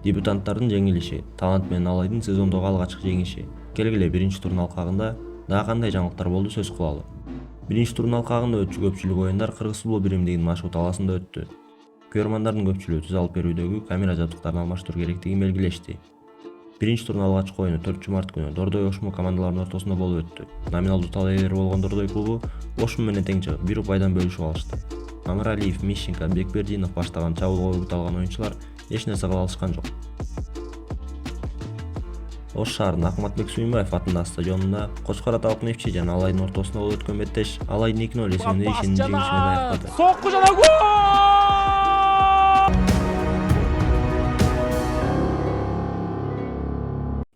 Дебютанттардын жеңилиши, талант менен Алайдын сезондогу алгачкы жеңиши. Келгиле биринчи турдун алкагында дагы кандай жаңылыктар болду сөз кылалы. Биринчи турдун алкагында көпчүлүк оюндар Кыргыз футбол биримдигинин машыгуу талаасында өттү. Көрөрмандардын көпчүлүгү түз алып берүүдөгү камера жабдыктарын алмаштыруу керектигин белгилешти. Биринчи турдун алгачкы оюну 4-март күнү Дордой Ошму командаларынын ортосунда болуп өттү. Номиналдуу тал ээлери болгон Дордой клубу Ошму менен тең чыгып, бир упайдан бөлүшүп алышты. Мамыралиев, Мищенко, Бекбердинов баштаган чабуулга үмүт алган оюнчулар эч нерсе кыла алышкан жок. Ош шаарынын Акматбек Сүйүнбаев атындагы стадионунда Кочкор аталык Нефчи жана Алайдын ортосунда болуп өткөн беттеш Алайдын 2-0 эсебинде ишенин жеңиши менен аяктады. Сокку жана гол!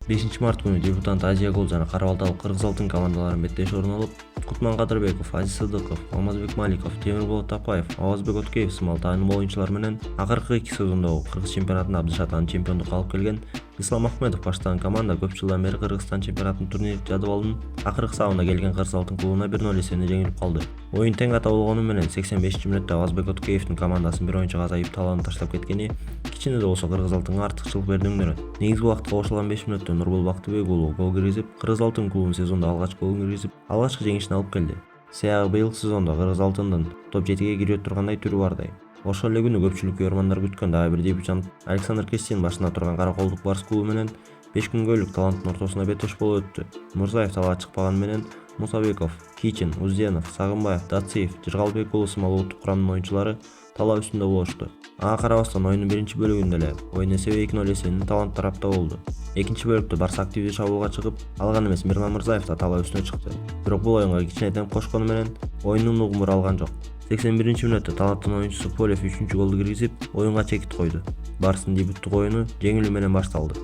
5-март күнү дебютант Азия Гол жана Кара Балталык Кыргыз Алтын командаларынын беттеш орун алып, Кутман Кадырбеков, Азиз Сыдыков, Алмазбек Маликов, Темирболот Тапаев, Авазбек Өткеев сымал таанымал оюнчулар менен акыркы 2 сезондогу Кыргыз чемпионатында Абдышатанын чемпиондукка алып келген Ислам Ахмедов баштаган команда көп жылдан бери Кыргызстан чемпионатынын турнирлик жадыбалынын акыркы сабына келген Кыргыз Алтын клубуна 1-0 эсебинде жеңилип калды. Оюн тең ата болгону менен 85-мүнөттө Авазбек Өткеевдин командасын бир оюнчуга азайып талааны таштап кеткени кичине да болсо Кыргыз Алтынга артыкчылык берди өңдөрөт. Негизги убакытка кошулган 5 мүнөттө Нурбол Бактыбек уулу гол киргизип, Кыргыз Алтын клубунун сезондо алгачкы голун киргизип, алгачкы жеңишин алып келди. Сыягы быйыл сезондо Кыргыз Алтындын топ 7-ге кирип тургандай түрү бардай. Ошол эле күнү көпчүлүк көрөрмандар күткөн дагы бир дебютант Александр Кристин башында турган Караколдук Барс клубу менен 5 күнгөлүк таланттын ортосуна беттеш болуп өттү. Мурзаев талаа чыкпаганы менен Мусабеков, Кичин, Узденов, Сагынбаев, Дациев, Жыргалбек уулу сымал улуттук курамдын оюнчулары талаа үстүндө болушту. Ага карабастан оюндун биринчи бөлүгүндө эле оюн эсеби 2-0 эсебинде талант тарапта болду. Экинчи бөлүктө Барс активдүү чабуулга чыгып, алган эмес Мирлан Мырзаев да талаа үстүнө чыкты. Бирок бул оюнга кичине темп кошкону менен оюндун угумуру алган жок. 81-мүнөттө таланттын оюнчусу Полев 3-голду киргизип, оюнга чекит койду. Барстын дебюттук оюну жеңилүү менен башталды.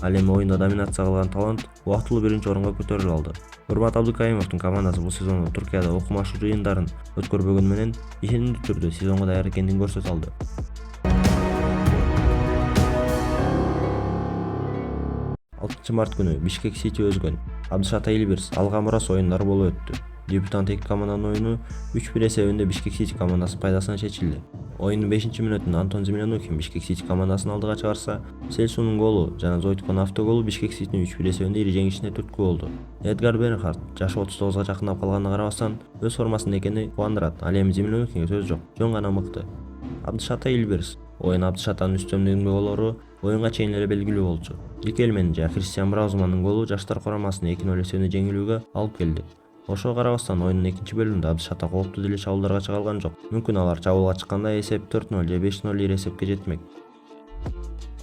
Ал эми оюнда доминация кылган талант убактылуу биринчи орунга көтөрүлө алды. Урмат Абдыкаимовдун командасы бул сезондо Туркияда окуу машыгуу жыйындарын өткөрбөгөнү менен ишенимдүү түрдө сезонго даяр экендигин көрсөтө алды. 6-март күнү Бишкек Сити өзгөн Абдышат Элбирс Алга Мурас оюндары болуп өттү. Дебютант эки команданын оюну 3-1 эсебинде Бишкек Сити командасынын пайдасына чечилди. Оюндун 5-мүнөтүндө Антон Землянухин Бишкек Сити командасын алдыга чыгарса, Селсунун голу жана Зойтконун автоголу Бишкек Ситинин 3-1 эсебинде ири жеңишине түрткү болду. Эдгар Бернхард жашы 39-га жакындап калганына карабастан, өз формасында экени кубандырат. Ал эми Землянухинге сөз жок, жөн гана мыкты. Абдышат Элбирс оюн Абдышатанын үстөмдүгүндө голору оюнга чейин эле белгилүү болчу. Рикельмен жана Кристиан Браузмандын голу жаштар курамасын 2-0 эсебинде жеңилүүгө алып келди. Ошого карабастан оюндун экинчи бөлүгүндө Абдышата кооптуу деле чабуулдарга чыга алган жок. Мүмкүн алар чабуулга чыкканда эсеп 4-0 же 5-0 ири эсепке жетмек.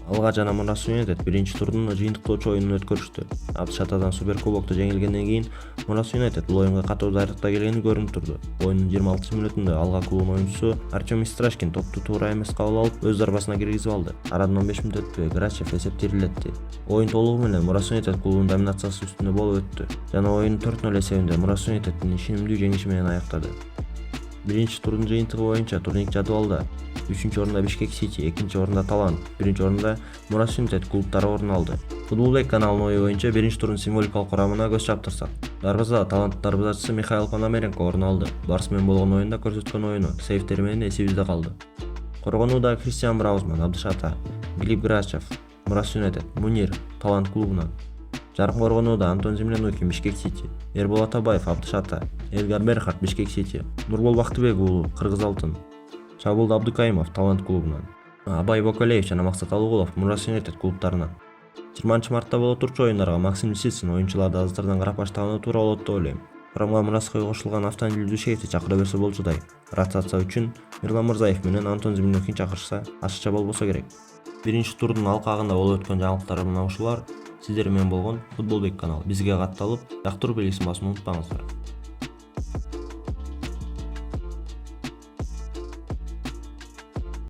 Алга жана Мурас Юнайтед биринчи турдун жыйынтыктоочу оюнун өткөрүштү. Абдышатадан Суперкубокто жеңилгенден кийин Мурас Юнайтед бул оюнга катуу даярдыкта келгени көрүнүп турду. Оюндун 26-мүнөтүндө Алга клубунун оюнчусу Артем Истрашкин топту туура эмес кабыл алып, өз зарбасына киргизип алды. Арадан 15 мүнөт өтпөй Грачев эсепти ирилетти. Оюн толугу менен Мурас Юнайтед клубунун доминациясы үстүндө болуп өттү жана оюн 4-0 эсебинде Мурас Юнайтеддин ишенимдүү жеңиши менен аяктады. Биринчи турдун жыйынтыгы боюнча турник жадыбалда 3-чү орунда Бишкек Сити, 2-чи орунда Талант, 1-чи орунда Мурас Юнайтед клубтары орун алды. Футболбек каналынын ою боюнча биринчи турдун символикалык курамына көз чаптырсак, дарбазада Талант дарбазачысы Михаил Пономаренко орун алды. Барс менен болгон оюнда көрсөткөн оюну сейфтери менен эсебизде калды. Коргонууда Кристиан Браузман Абдышата, Глеб Грачев Мурас Юнайтед, Мунир Талант клубунан. Жаркын коргонууда Антон Землянухин Бишкек Сити, Эрбол Атабаев Абдышата, Эдгар Бернхард Бишкек Сити, Нурбол Бактыбек уулу Кыргыз Алтын, Чабуулда Абдыкаимов Талант клубунан, Абай Бокалеев жана Максат Алыгулов Мурас Юнайтед клубтарынан. 20-мартта боло турчу оюндарга Максим Лисицин оюнчуларды азыртырдан карап баштаганы туура болот деп ойлойм. Курамга Мураска кошулган Автандил Дүйшеевди чакыра берсе болчудай. Ротация үчүн Мирлан Мырзаев менен Антон Землянухин чакырса ашыкча болбосо керек. Биринчи турдун алкагында болуп өткөн жаңылыктар мына ушулар. Сиздер менен болгон Футболбек каналы. Бизге катталып, жактыруу белгисин басууну унутпаңыздар.